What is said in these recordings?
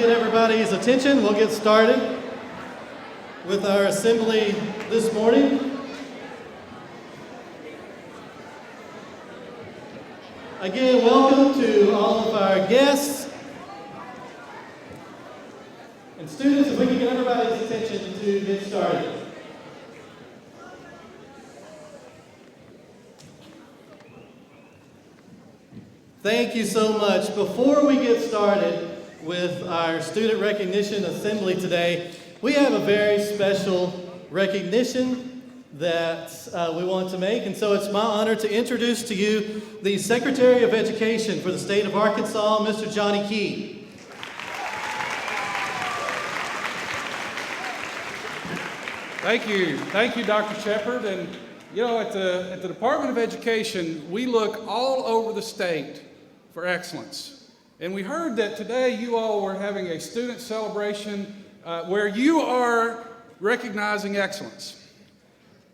get everybody's attention, we'll get started with our assembly this morning. Again, welcome to all of our guests. And students, if we can get everybody's attention to get started. Thank you so much. Before we get started with our student recognition assembly today, we have a very special recognition that we want to make. And so it's my honor to introduce to you the Secretary of Education for the state of Arkansas, Mr. Johnny Key. Thank you, Dr. Shepard. And you know, at the Department of Education, we look all over the state for excellence. And we heard that today you all were having a student celebration where you are recognizing excellence.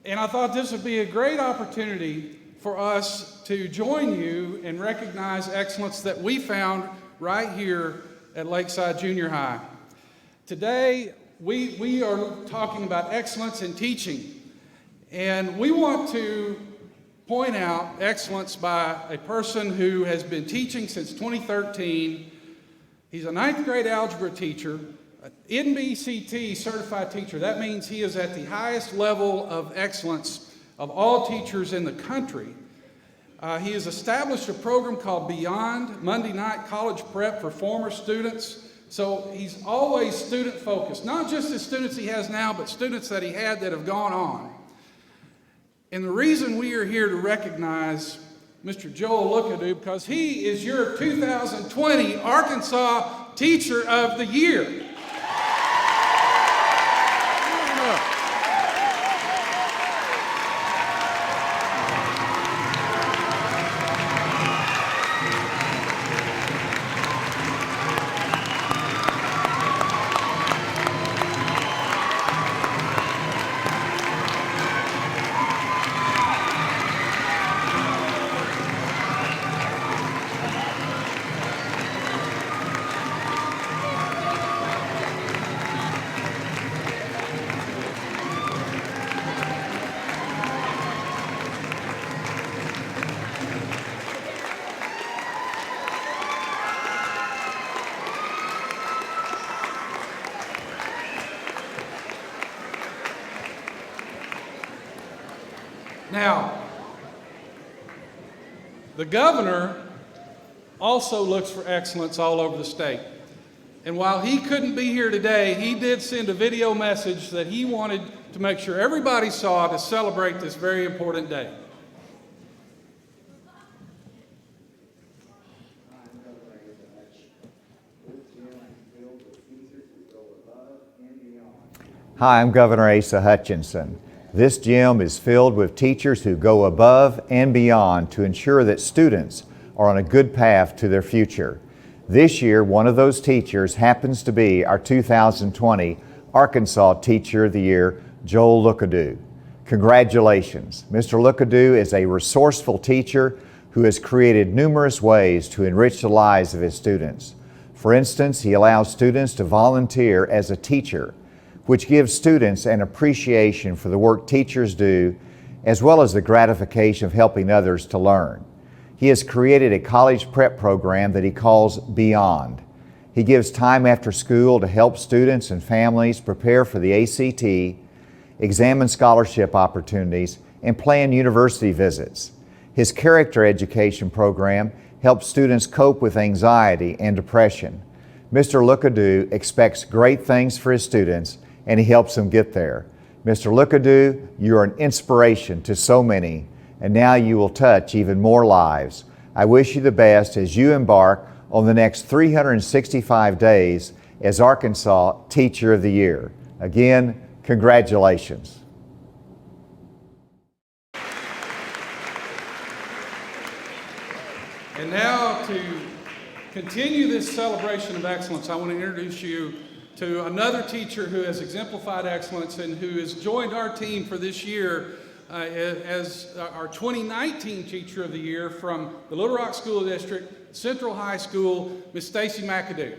And I thought this would be a great opportunity for us to join you and recognize excellence that we found right here at Lakeside Junior High. Today, we are talking about excellence in teaching. And we want to point out excellence by a person who has been teaching since 2013. He's a 9th grade algebra teacher, an NBCT certified teacher. That means he is at the highest level of excellence of all teachers in the country. He has established a program called Beyond, Monday night college prep for former students. So he's always student focused, not just the students he has now, but students that he had that have gone on. And the reason we are here to recognize Mr. Joel Lookadoo, because he is your 2020 Arkansas Teacher of the Year. Now, the governor also looks for excellence all over the state. And while he couldn't be here today, he did send a video message that he wanted to make sure everybody saw to celebrate this very important day. Hi, I'm Governor Asa Hutchinson. This gym is filled with teachers who go above and beyond to ensure that students are on a good path to their future. This year, one of those teachers happens to be our 2020 Arkansas Teacher of the Year, Joel Lookadoo. Congratulations. Mr. Lookadoo is a resourceful teacher who has created numerous ways to enrich the lives of his students. For instance, he allows students to volunteer as a teacher, which gives students an appreciation for the work teachers do, as well as the gratification of helping others to learn. He has created a college prep program that he calls Beyond. He gives time after school to help students and families prepare for the ACT, examine scholarship opportunities, and plan university visits. His character education program helps students cope with anxiety and depression. Mr. Lookadoo expects great things for his students, and he helps them get there. Mr. Lookadoo, you are an inspiration to so many, and now you will touch even more lives. I wish you the best as you embark on the next 365 days as Arkansas Teacher of the Year. Again, congratulations. And now to continue this celebration of excellence, I want to introduce you to another teacher who has exemplified excellence and who has joined our team for this year as our 2019 Teacher of the Year from the Little Rock School District, Central High School, Ms. Stacy McAdoo.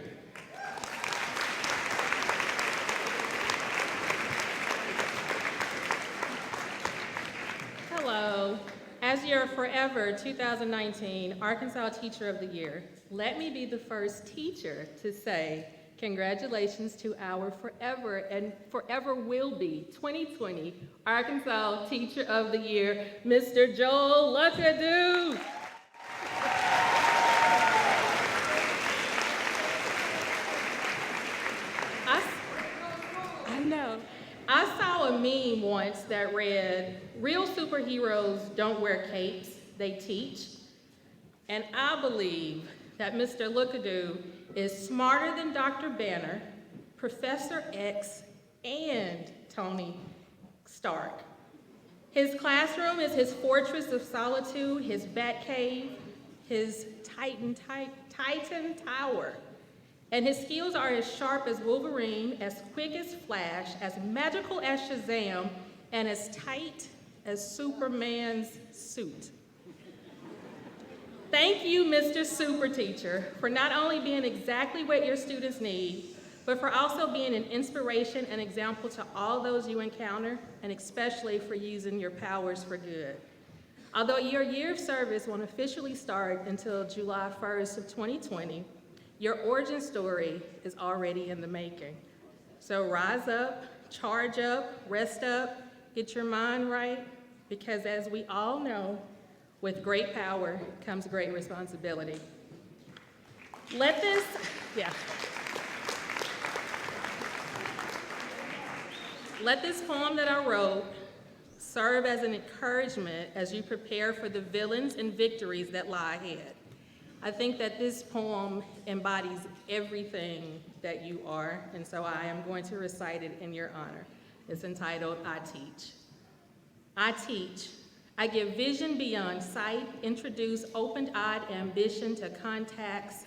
year Forever 2019 Arkansas Teacher of the Year, let me be the first teacher to say congratulations to our forever and forever will be 2020 Arkansas Teacher of the Year, Mr. Joel Lookadoo. I know. I saw a meme once that read, "Real superheroes don't wear capes, they teach." And I believe that Mr. Lookadoo is smarter than Dr. Banner, Professor X, and Tony Stark. His classroom is his fortress of solitude, his bat cave, his Titan Tower. And his skills are as sharp as Wolverine, as quick as Flash, as magical as Shazam, and as tight as Superman's suit. Thank you, Mr. Super Teacher, for not only being exactly what your students need, but for also being an inspiration and example to all those you encounter, and especially for using your powers for good. Although your year of service won't officially start until July 1st of 2020, your origin story is already in the making. So rise up, charge up, rest up, get your mind right, because as we all know, with great power comes great responsibility. Let this poem that I wrote serve as an encouragement as you prepare for the villains and victories that lie ahead. I think that this poem embodies everything that you are, and so I am going to recite it in your honor. It's entitled, I Teach. I teach. I give vision beyond sight, introduce open-eyed ambition to contacts,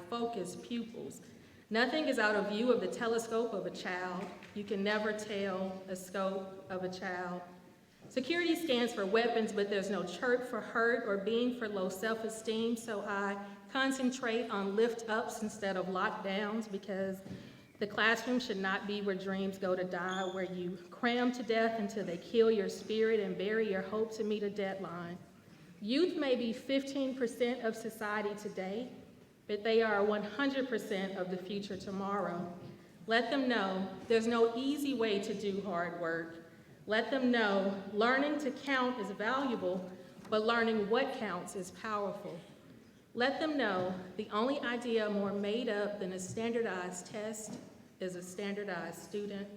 focus pupils. Nothing is out of view of the telescope of a child. You can never tell a scope of a child. Security stands for weapons, but there's no chirp for hurt or being for low self-esteem, so I concentrate on lift-ups instead of lockdowns, because the classroom should not be where dreams go to die, where you cram to death until they kill your spirit and bury your hope to meet a deadline. Youth may be 15% of society today, but they are 100% of the future tomorrow. Let them know there's no easy way to do hard work. Let them know learning to count is valuable, but learning what counts is powerful. Let them know the only idea more made up than a standardized test is a standardized student.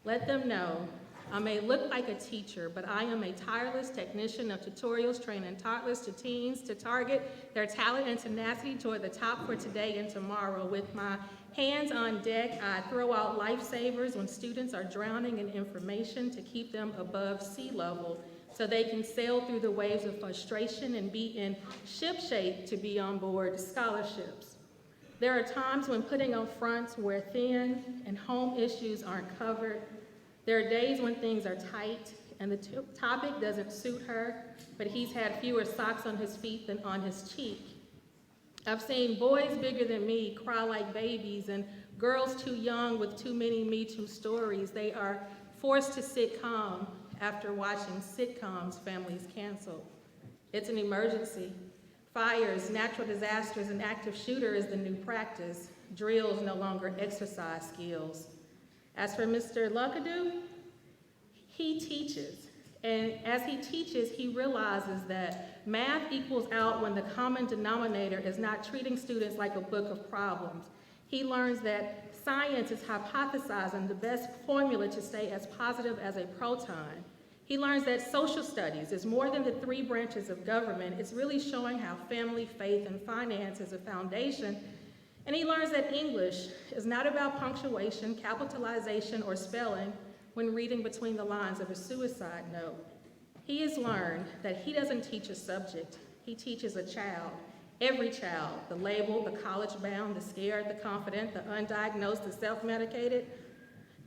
Let them know I may look like a teacher, but I am a tireless technician of tutorials training toddlers to teens to target their talent and tenacity toward the top for today and tomorrow. With my hands on deck, I throw out lifesavers when students are drowning in information to keep them above sea level so they can sail through the waves of frustration and be in shipshape to be on board scholarships. There are times when putting on fronts wear thin and home issues aren't covered. There are days when things are tight and the topic doesn't suit her, but he's had fewer socks on his feet than on his cheek. I've seen boys bigger than me cry like babies and girls too young with too many Me Too stories. They are forced to sit calm after watching sitcoms families cancel. It's an emergency. Fires, natural disasters, and active shooter is the new practice. Drills no longer exercise skills. As for Mr. Lookadoo, he teaches. And as he teaches, he realizes that math equals out when the common denominator is not treating students like a book of problems. He learns that science is hypothesizing the best formula to stay as positive as a proton. He learns that social studies is more than the 3 branches of government. It's really showing how family, faith, and finance is a foundation. And he learns that English is not about punctuation, capitalization, or spelling when reading between the lines of a suicide note. He has learned that he doesn't teach a subject, he teaches a child. Every child, the labeled, the college-bound, the scared, the confident, the undiagnosed, the self-medicated.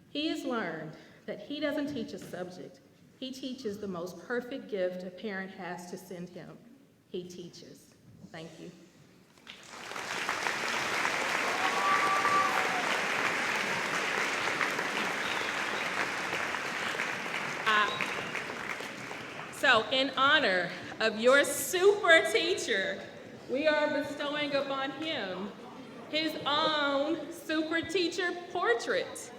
He has learned that he doesn't teach a subject. He teaches the most perfect gift a parent has to send him. He teaches. Thank you. So in honor of your super teacher, we are bestowing upon him his own super teacher portrait.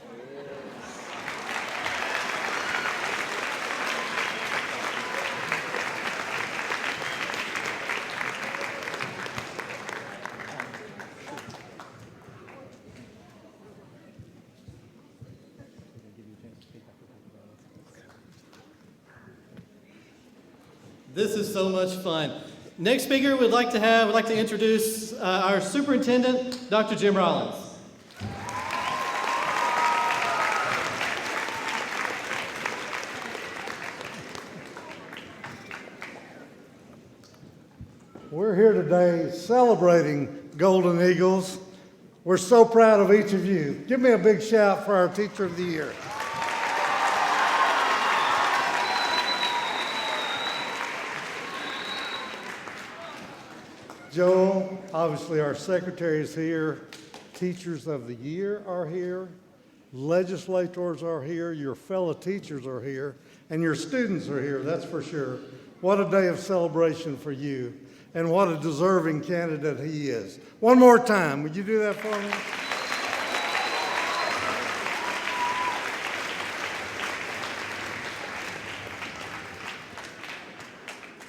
This is so much fun. Next speaker we'd like to introduce our superintendent, Dr. Jim Rollins. We're here today celebrating Golden Eagles. We're so proud of each of you. Give me a big shout for our Teacher of the Year. Joel, obviously our secretary is here. Teachers of the Year are here. Legislators are here. Your fellow teachers are here. And your students are here, that's for sure. What a day of celebration for you. And what a deserving candidate he is. One more time, would you do that for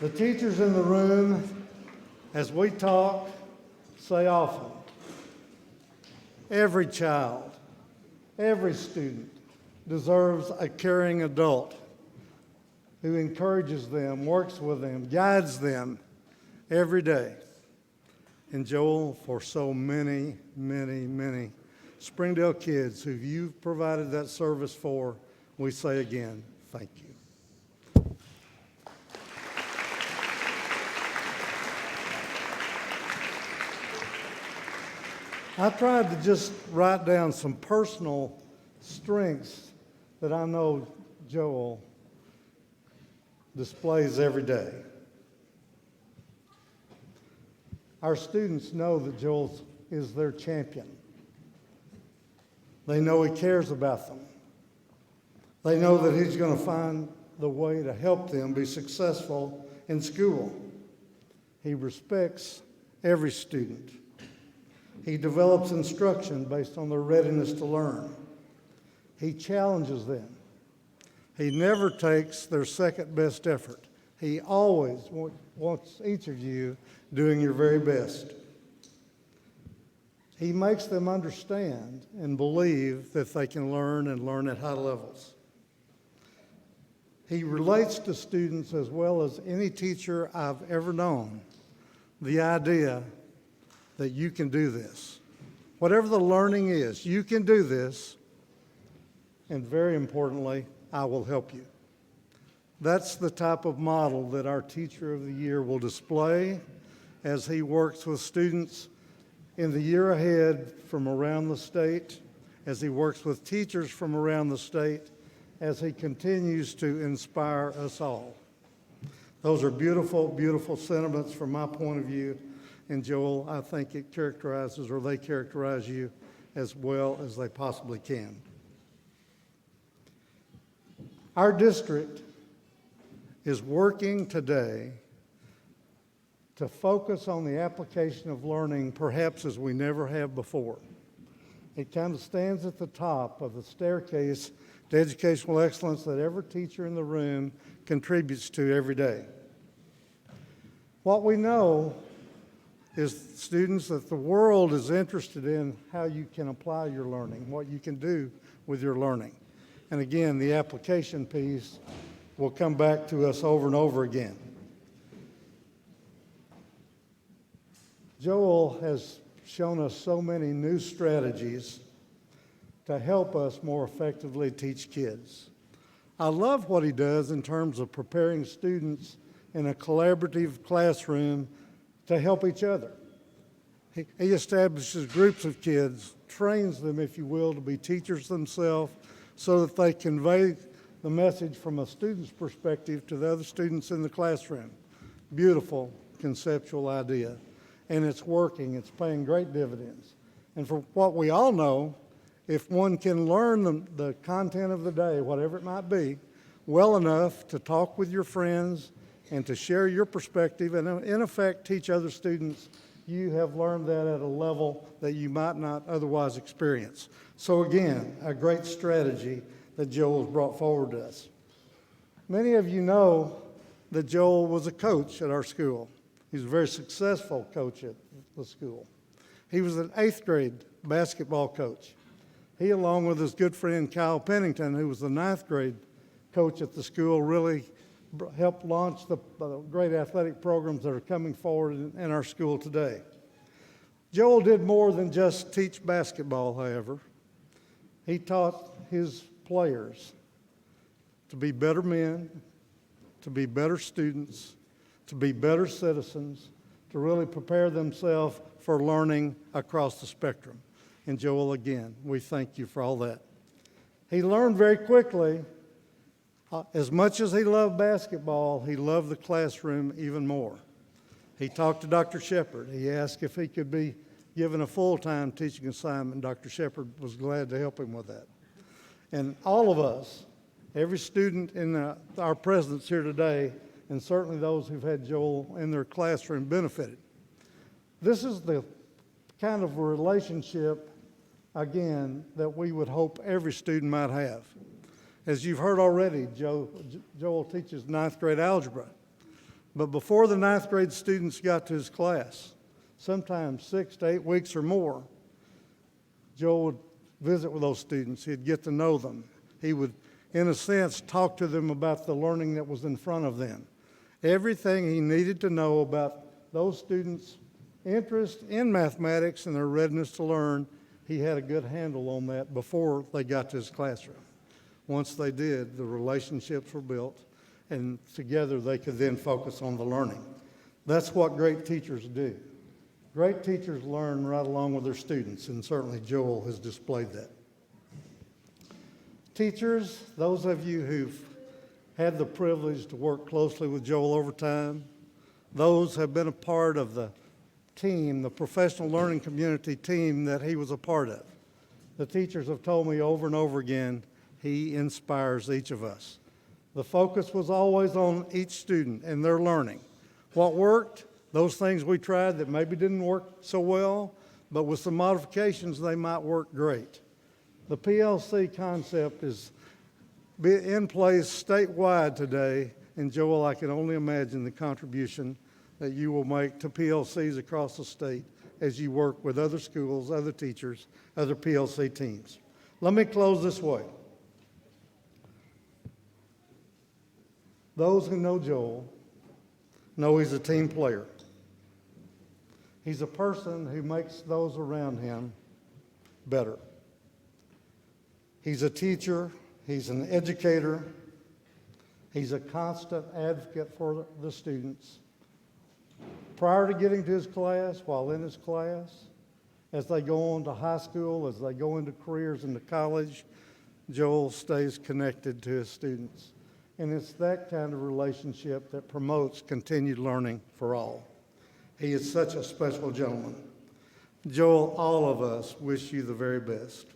me? The teachers in the room, as we talk, say often, every child, every student deserves a caring adult who encourages them, works with them, guides them every day. And Joel, for so many, many, many Springdale kids who you've provided that service for, we say again, thank you. I tried to just write down some personal strengths that I know Joel displays every day. Our students know that Joel is their champion. They know he cares about them. They know that he's going to find the way to help them be successful in school. He respects every student. He develops instruction based on their readiness to learn. He challenges them. He never takes their second best effort. He always wants each of you doing your very best. He makes them understand and believe that they can learn and learn at high levels. He relates to students as well as any teacher I've ever known. The idea that you can do this. Whatever the learning is, you can do this, and very importantly, I will help you. That's the type of model that our Teacher of the Year will display as he works with students in the year ahead from around the state, as he works with teachers from around the state, as he continues to inspire us all. Those are beautiful, beautiful sentiments from my point of view. And Joel, I think they characterize you as well as they possibly can. Our district is working today to focus on the application of learning perhaps as we never have before. It kind of stands at the top of the staircase to educational excellence that every teacher in the room contributes to every day. What we know is, students, that the world is interested in how you can apply your learning, what you can do with your learning. And again, the application piece will come back to us over and over again. Joel has shown us so many new strategies to help us more effectively teach kids. I love what he does in terms of preparing students in a collaborative classroom to help each other. He establishes groups of kids, trains them, if you will, to be teachers themselves so that they convey the message from a student's perspective to the other students in the classroom. Beautiful conceptual idea. And it's working. It's paying great dividends. And for what we all know, if one can learn the content of the day, whatever it might be, well enough to talk with your friends and to share your perspective and in effect teach other students you have learned that at a level that you might not otherwise experience. So again, a great strategy that Joel has brought forward to us. Many of you know that Joel was a coach at our school. He was a very successful coach at the school. He was an 8th grade basketball coach. He, along with his good friend Kyle Pennington, who was the 9th grade coach at the school, really helped launch the great athletic programs that are coming forward in our school today. Joel did more than just teach basketball, however. He taught his players to be better men, to be better students, to be better citizens, to really prepare themselves for learning across the spectrum. And Joel, again, we thank you for all that. He learned very quickly. As much as he loved basketball, he loved the classroom even more. He talked to Dr. Shepard. He asked if he could be given a full-time teaching assignment. Dr. Shepard was glad to help him with that. And all of us, every student in our presence here today, and certainly those who've had Joel in their classroom, benefited. This is the kind of relationship, again, that we would hope every student might have. As you've heard already, Joel teaches 9th grade algebra. But before the 9th grade students got to his class, sometimes 6 to 8 weeks or more, Joel would visit with those students. He'd get to know them. He would, in a sense, talk to them about the learning that was in front of them. Everything he needed to know about those students' interest in mathematics and their readiness to learn, he had a good handle on that before they got to his classroom. Once they did, the relationships were built, and together they could then focus on the learning. That's what great teachers do. Great teachers learn right along with their students, and certainly Joel has displayed that. Teachers, those of you who've had the privilege to work closely with Joel over time, those have been a part of the team, the professional learning community team that he was a part of. The teachers have told me over and over again, he inspires each of us. The focus was always on each student and their learning. What worked, those things we tried that maybe didn't work so well, but with some modifications, they might work great. The PLC concept is in place statewide today, and Joel, I can only imagine the contribution that you will make to PLCs across the state as you work with other schools, other teachers, other PLC teams. Let me close this way. Those who know Joel know he's a team player. He's a person who makes those around him better. He's a teacher. He's an educator. He's a constant advocate for the students. Prior to getting to his class, while in his class, as they go on to high school, as they go into careers into college, Joel stays connected to his students. And it's that kind of relationship that promotes continued learning for all. He is such a special gentleman. Joel, all of us wish you the very best.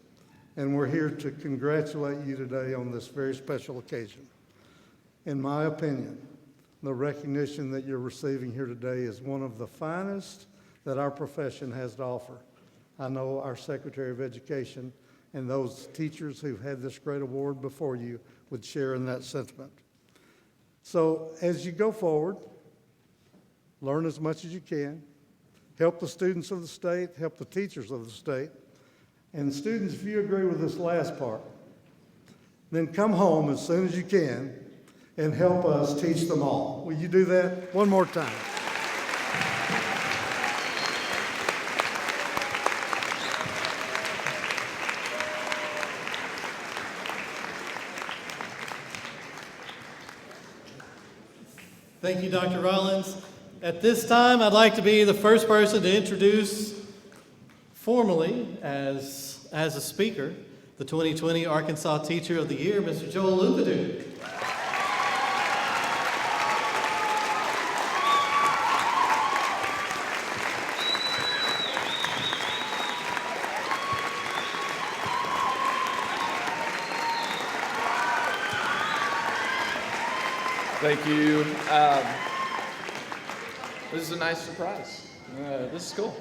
And we're here to congratulate you today on this very special occasion. In my opinion, the recognition that you're receiving here today is one of the finest that our profession has to offer. I know our Secretary of Education and those teachers who've had this great award before you would share in that sentiment. So as you go forward, learn as much as you can, help the students of the state, help the teachers of the state, and students, if you agree with this last part, then come home as soon as you can and help us teach them all. Will you do that one more time? Thank you, Dr. Rollins. At this time, I'd like to be the first person to introduce formally as a speaker, the 2020 Arkansas Teacher of the Year, Mr. Joel Lookadoo. Thank you. This is a nice surprise. This is cool.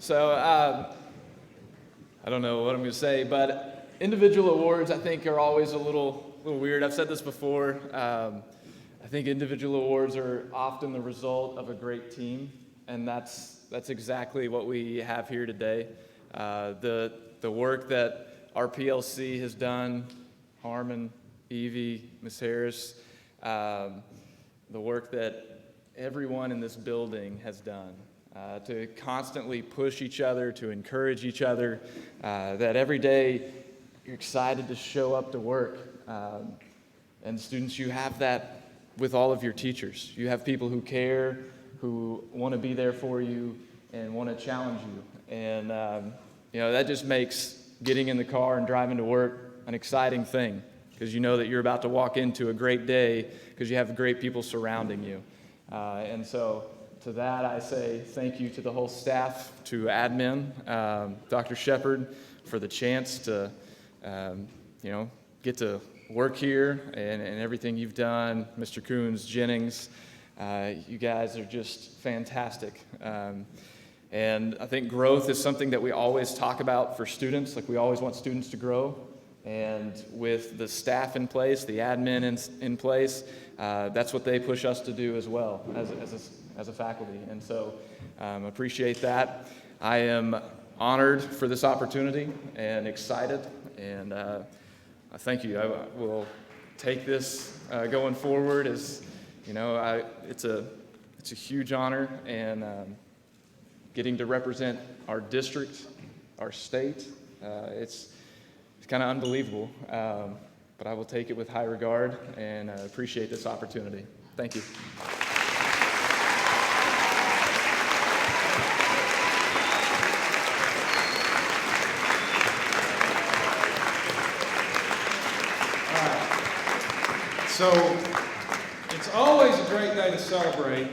So I don't know what I'm going to say, but individual awards I think are always a little weird. I've said this before. I think individual awards are often the result of a great team, and that's exactly what we have here today. The work that our PLC has done, Harmon, Evie, Ms. Harris, the work that everyone in this building has done to constantly push each other, to encourage each other, that every day you're excited to show up to work. And students, you have that with all of your teachers. You have people who care, who want to be there for you and want to challenge you. And that just makes getting in the car and driving to work an exciting thing, because you know that you're about to walk into a great day because you have great people surrounding you. And so to that I say thank you to the whole staff, to admin, Dr. Shepard, for the chance to get to work here and everything you've done, Mr. Coons, Jennings. You guys are just fantastic. And I think growth is something that we always talk about for students. Like, we always want students to grow. And with the staff in place, the admin in place, that's what they push us to do as well as a faculty. And so appreciate that. I am honored for this opportunity and excited. And I thank you. I will take this going forward as, it's a huge honor, and getting to represent our district, our state, it's kind of unbelievable, but I will take it with high regard and appreciate this opportunity. Thank you. So it's always a great day to celebrate.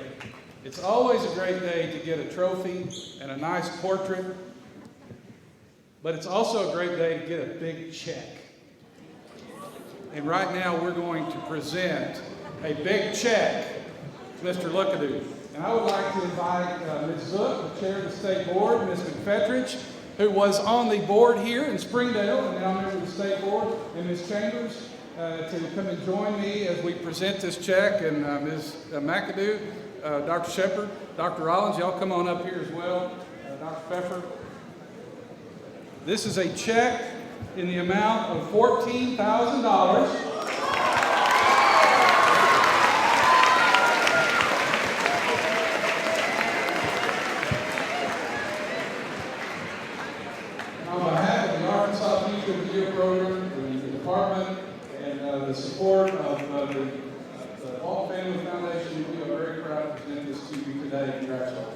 It's always a great day to get a trophy and a nice portrait. But it's also a great day to get a big check. And right now we're going to present a big check to Mr. Lookadoo. And I would like to invite Ms. Zook, the chair of the state board, Ms. McFetridge, who was on the board here in Springdale and now member of the state board, and Ms. Chambers, to come and join me as we present this check, and Ms. McAdoo, Dr. Shepard, Dr. Rollins, y'all come on up here as well, Dr. Pfeffer. This is a check in the amount of $14,000. On behalf of the Arkansas Teacher of the Year program, the department, and the support of the Hall Family Foundation, we are very proud to present this to you today. Congratulations.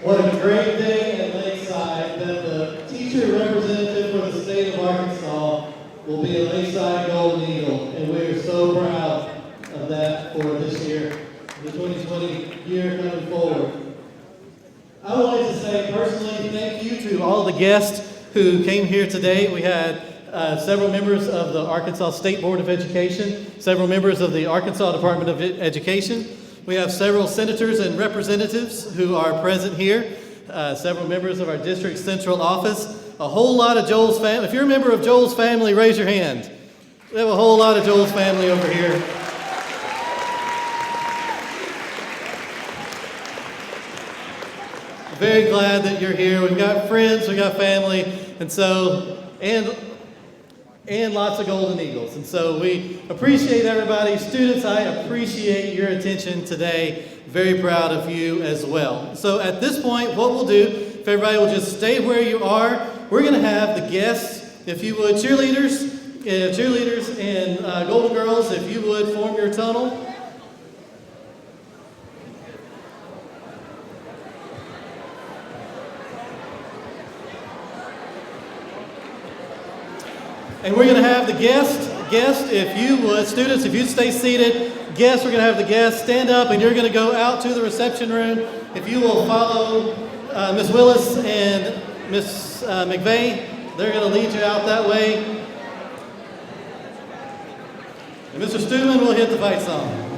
What a great day at Lakeside that the teacher representative for the state of Arkansas will be a Lakeside Golden Eagle, and we are so proud of that for this year, the 2020 year coming forward. I would like to say personally thank you to all the guests who came here today. We had several members of the Arkansas State Board of Education, several members of the Arkansas Department of Education. We have several senators and representatives who are present here, several members of our district central office, a whole lot of Joel's family. If you're a member of Joel's family, raise your hand. We have a whole lot of Joel's family over here. Very glad that you're here. We've got friends, we've got family, and so and lots of golden eagles. And so we appreciate everybody. Students, I appreciate your attention today. Very proud of you as well. So at this point, what we'll do, if everybody will just stay where you are, we're going to have the guests, if you would, cheerleaders and Golden Girls, if you would form your tunnel. And we're going to have the guest, if you would, students, if you'd stay seated, guests, we're going to have the guests stand up and you're going to go out to the reception room. If you will follow Ms. Willis and Ms. McVeigh, they're going to lead you out that way. And Mr. Studeman will hit the fight song.